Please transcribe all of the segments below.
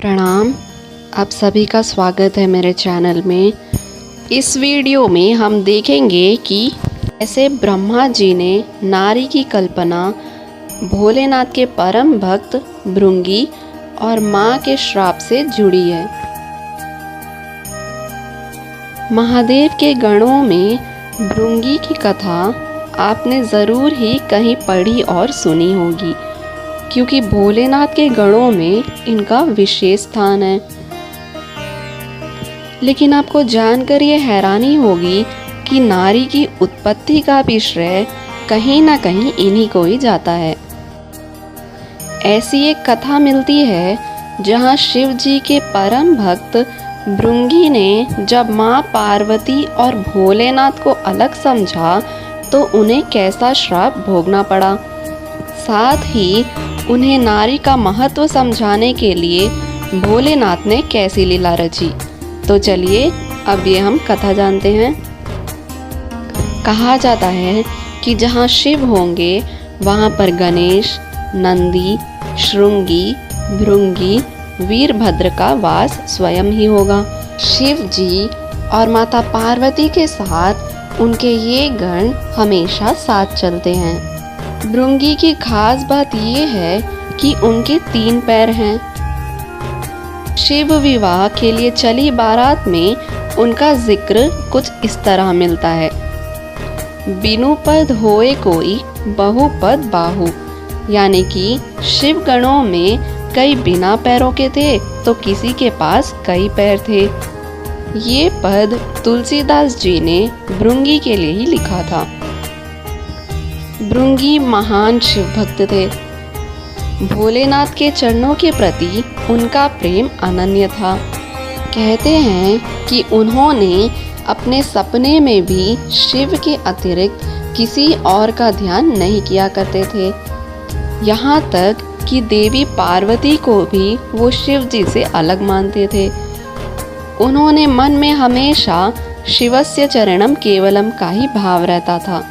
प्रणाम। आप सभी का स्वागत है मेरे चैनल में। इस वीडियो में हम देखेंगे कि कैसे ब्रह्मा जी ने नारी की कल्पना भोलेनाथ के परम भक्त भृंगी और माँ के श्राप से जुड़ी है। महादेव के गणों में भृंगी की कथा आपने ज़रूर ही कहीं पढ़ी और सुनी होगी, क्योंकि भोलेनाथ के गणों में इनका विशेष स्थान है। लेकिन आपको जानकर ये हैरानी होगी कि नारी की उत्पत्ति का भी श्रेय कहीं ना कहीं इन्हीं को ही जाता है। ऐसी एक कथा मिलती है जहाँ शिव जी के परम भक्त भृंगी ने जब माँ पार्वती और भोलेनाथ को अलग समझा तो उन्हें कैसा श्राप भोगना पड़ा। साथ ही उन्हें नारी का महत्व समझाने के लिए भोलेनाथ ने कैसी लीला रची। तो चलिए अब ये हम कथा जानते हैं। कहा जाता है कि जहाँ शिव होंगे वहाँ पर गणेश, नंदी, शृंगी, भृंगी, वीरभद्र का वास स्वयं ही होगा। शिव जी और माता पार्वती के साथ उनके ये गण हमेशा साथ चलते हैं। भृंगी की खास बात ये है कि उनके 3 पैर हैं। शिव विवाह के लिए चली बारात में उनका जिक्र कुछ इस तरह मिलता है। बिनु पद होए कोई बहुपद बाहु, यानी कि शिव गणों में कई बिना पैरों के थे तो किसी के पास कई पैर थे। ये पद तुलसीदास जी ने भृंगी के लिए ही लिखा था। भृंगी महान शिव भक्त थे। भोलेनाथ के चरणों के प्रति उनका प्रेम अनन्य था। कहते हैं कि उन्होंने अपने सपने में भी शिव के अतिरिक्त किसी और का ध्यान नहीं किया करते थे। यहाँ तक कि देवी पार्वती को भी वो शिव जी से अलग मानते थे। उन्होंने मन में हमेशा शिवस्य चरणम केवलम का ही भाव रहता था।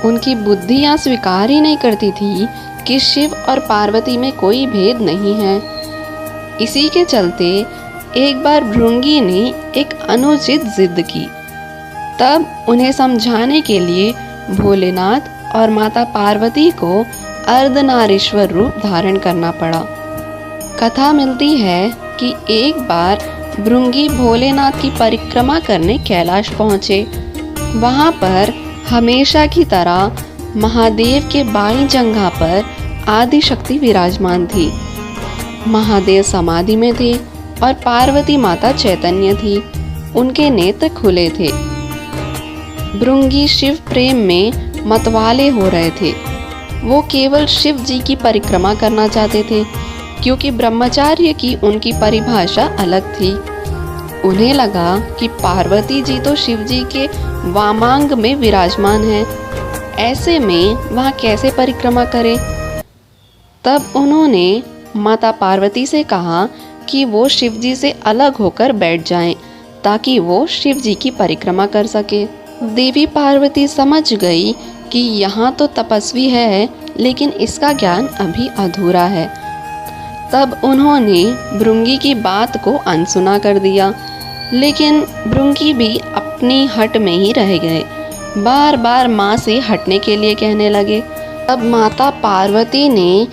उनकी बुद्धियाँ स्वीकार ही नहीं करती थी कि शिव और पार्वती में कोई भेद नहीं है। इसी के चलते एक बार भृंगी ने एक अनुचित जिद की। तब उन्हें समझाने के लिए भोलेनाथ और माता पार्वती को अर्धनारीश्वर रूप धारण करना पड़ा। कथा मिलती है कि एक बार भृंगी भोलेनाथ की परिक्रमा करने कैलाश पहुँचे। वहाँ पर हमेशा की तरह महादेव के बाईं जंघा पर आदि शक्ति विराजमान थी। महादेव समाधि में थे और पार्वती माता चैतन्य थी। उनके नेत्र खुले थे। भृंगी शिव प्रेम में मतवाले हो रहे थे। वो केवल शिव जी की परिक्रमा करना चाहते थे, क्योंकि ब्रह्मचार्य की उनकी परिभाषा अलग थी। उन्हें लगा कि पार्वती जी तो शिव जी के वामांग में विराजमान है, ऐसे में वहाँ कैसे परिक्रमा करें। तब उन्होंने माता पार्वती से कहा कि वो शिव जी से अलग होकर बैठ जाएं, ताकि वो शिव जी की परिक्रमा कर सके। देवी पार्वती समझ गई कि यहाँ तो तपस्वी है, लेकिन इसका ज्ञान अभी अधूरा है। तब उन्होंने भृंगी की बात को अनसुना कर दिया, लेकिन भृंगी भी अपनी हट में ही रह गए। बार बार माँ से हटने के लिए कहने लगे। तब माता पार्वती ने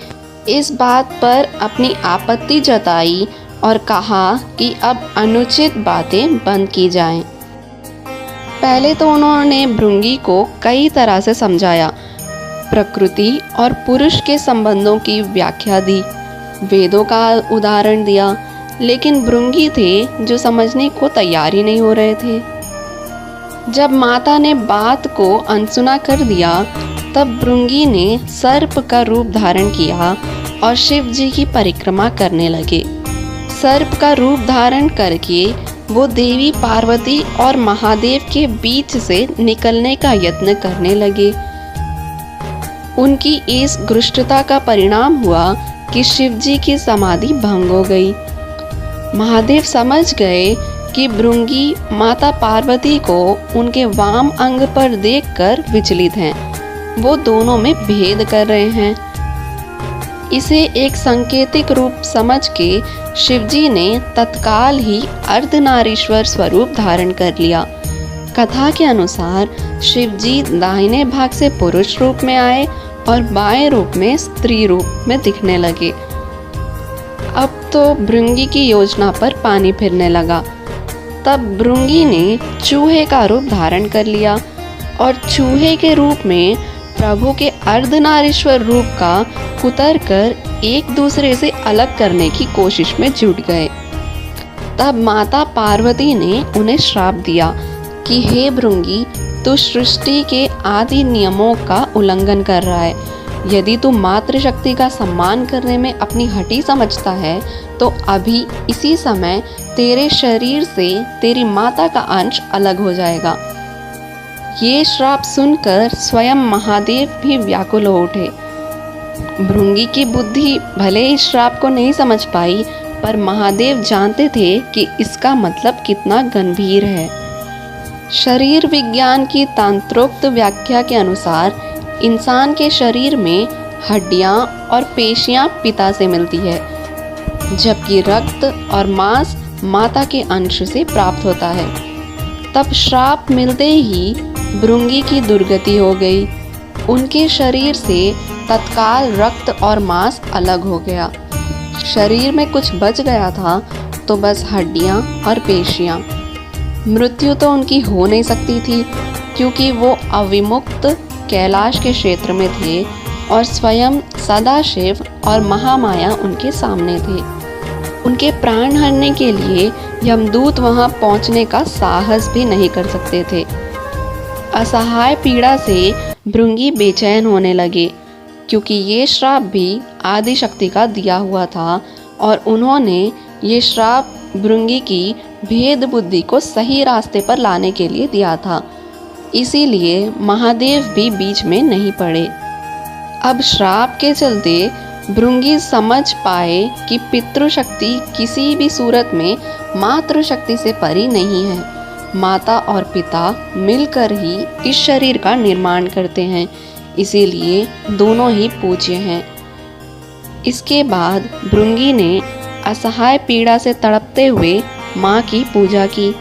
इस बात पर अपनी आपत्ति जताई और कहा कि अब अनुचित बातें बंद की जाएं। पहले तो उन्होंने भृंगी को कई तरह से समझाया, प्रकृति और पुरुष के संबंधों की व्याख्या दी, वेदों का उदाहरण दिया, लेकिन भृंगी थे जो समझने को तैयार ही नहीं हो रहे थे। जब माता ने बात को अनसुना कर दिया, तब भृंगी ने सर्प का रूप धारण किया और शिव जी की परिक्रमा करने लगे। सर्प का रूप धारण करके वो देवी पार्वती और महादेव के बीच से निकलने का यत्न करने लगे। उनकी इस घृष्टता का परिणाम हुआ कि शिव जी की समाधि भंग हो गई। महादेव समझ गए कि भृंगी माता पार्वती को उनके वाम अंग पर देखकर विचलित हैं। वो दोनों में भेद कर रहे हैं। इसे एक सांकेतिक रूप समझ के शिवजी ने तत्काल ही अर्धनारीश्वर स्वरूप धारण कर लिया। कथा के अनुसार शिवजी दाहिने भाग से पुरुष रूप में आए और बाएं रूप में स्त्री रूप में दिखने लगे। अब तो भृंगी की योजना पर पानी फिरने लगा। तब भृंगी ने चूहे का रूप धारण कर लिया और चूहे के रूप में प्रभु के अर्धनारीश्वर रूप का कुतर कर एक दूसरे से अलग करने की कोशिश में जुट गए। तब माता पार्वती ने उन्हें श्राप दिया कि हे भृंगी, तू सृष्टि के आदि नियमों का उल्लंघन कर रहा है। यदि तू मातृशक्ति का सम्मान करने में अपनी हठी समझता है तो अभी इसी समय तेरे शरीर से तेरी माता का अंश अलग हो जाएगा। ये श्राप सुनकर स्वयं महादेव भी व्याकुल हो उठे। भृंगी की बुद्धि भले इस श्राप को नहीं समझ पाई, पर महादेव जानते थे कि इसका मतलब कितना गंभीर है। शरीर विज्ञान की तंत्रोक्त व्याख्या के अनुसार इंसान के शरीर में हड्डियां और पेशियां पिता से मिलती है, जबकि रक्त और मांस माता के अंश से प्राप्त होता है। तब श्राप मिलते ही भृंगी की दुर्गति हो गई। उनके शरीर से तत्काल रक्त और मांस अलग हो गया। शरीर में कुछ बच गया था तो बस हड्डियां और पेशियां। मृत्यु तो उनकी हो नहीं सकती थी, क्योंकि वो अविमुक्त कैलाश के क्षेत्र में थे और स्वयं सदाशिव और महामाया उनके सामने थे। उनके प्राण हरने के लिए यमदूत वहां पहुंचने का साहस भी नहीं कर सकते थे। असहाय पीड़ा से भृंगी बेचैन होने लगे, क्योंकि ये श्राप भी आदि शक्ति का दिया हुआ था और उन्होंने ये श्राप भृंगी की भेद बुद्धि को सही रास्ते पर लाने के लिए दिया था। इसीलिए महादेव भी बीच में नहीं पड़े। अब श्राप के चलते भृंगी समझ पाए कि पितृशक्ति किसी भी सूरत में मातृशक्ति से परी नहीं है। माता और पिता मिलकर ही इस शरीर का निर्माण करते हैं, इसीलिए दोनों ही पूज्य हैं। इसके बाद भृंगी ने असहाय पीड़ा से तड़पते हुए माँ की पूजा की,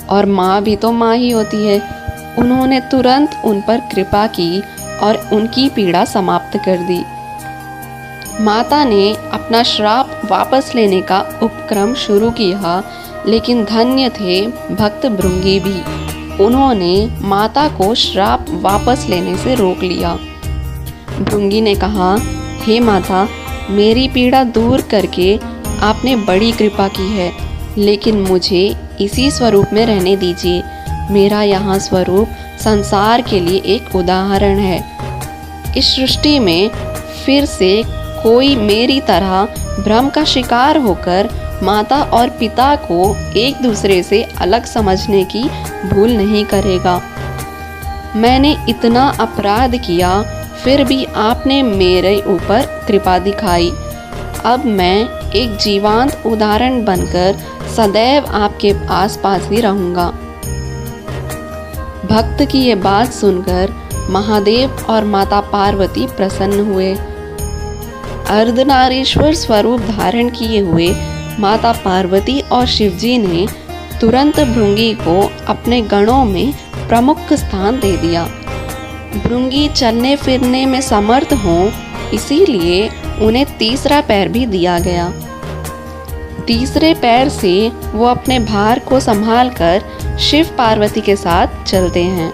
और माँ भी तो माँ ही होती है। उन्होंने तुरंत उन पर कृपा की और उनकी पीड़ा समाप्त कर दी। माता ने अपना श्राप वापस लेने का उपक्रम शुरू किया, लेकिन धन्य थे भक्त भृंगी भी। उन्होंने माता को श्राप वापस लेने से रोक लिया। भृंगी ने कहा, हे माता, मेरी पीड़ा दूर करके आपने बड़ी कृपा की है, लेकिन मुझे इसी स्वरूप में रहने दीजिए। मेरा यहाँ स्वरूप संसार के लिए एक उदाहरण है। इस सृष्टि में फिर से कोई मेरी तरह भ्रम का शिकार होकर माता और पिता को एक दूसरे से अलग समझने की भूल नहीं करेगा। मैंने इतना अपराध किया, फिर भी आपने मेरे ऊपर कृपा दिखाई। अब मैं एक जीवंत उदाहरण बनकर सदैव आपके आसपास ही रहूँगा। भक्त की ये बात सुनकर महादेव और माता पार्वती प्रसन्न हुए। अर्धनारीश्वर स्वरूप धारण किए हुए माता पार्वती और शिवजी ने तुरंत भृंगी को अपने गणों में प्रमुख स्थान दे दिया। भृंगी चलने फिरने में समर्थ हों, इसीलिए उन्हें तीसरा पैर भी दिया गया। तीसरे पैर से वो अपने भार को संभालकर शिव पार्वती के साथ चलते हैं।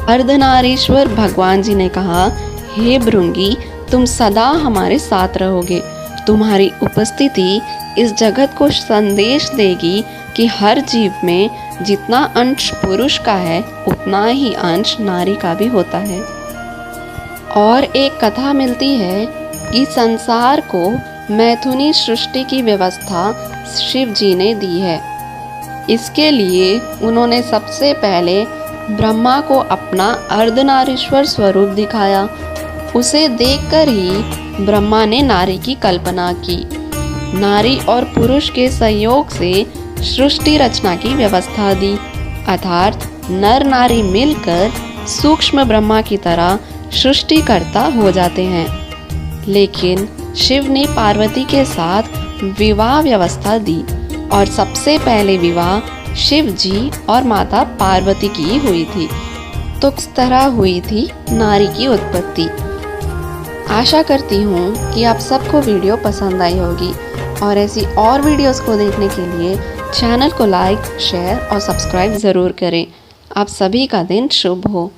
अर्धनारीश्वर भगवान जी ने कहा, हे भृंगी, तुम सदा हमारे साथ रहोगे। तुम्हारी उपस्थिति इस जगत को संदेश देगी कि हर जीव में जितना अंश पुरुष का है, उतना ही अंश नारी का भी होता है। और एक कथा मिलती है कि संसार को मैथुनी सृष्टि की व्यवस्था शिव जी ने दी है। इसके लिए उन्होंने सबसे पहले ब्रह्मा को अपना अर्धनारीश्वर स्वरूप दिखाया। उसे देखकर ही ब्रह्मा ने नारी की कल्पना की। नारी और पुरुष के सहयोग से सृष्टि रचना की व्यवस्था दी, अर्थात नर नारी मिलकर सूक्ष्म ब्रह्मा की तरह सृष्टिकर्ता हो जाते हैं। लेकिन शिव ने पार्वती के साथ विवाह व्यवस्था दी और सबसे पहले विवाह शिव जी और माता पार्वती की हुई थी। तो किस तरह हुई थी नारी की उत्पत्ति। आशा करती हूँ कि आप सबको वीडियो पसंद आई होगी और ऐसी और वीडियोस को देखने के लिए चैनल को लाइक, शेयर और सब्सक्राइब ज़रूर करें। आप सभी का दिन शुभ हो।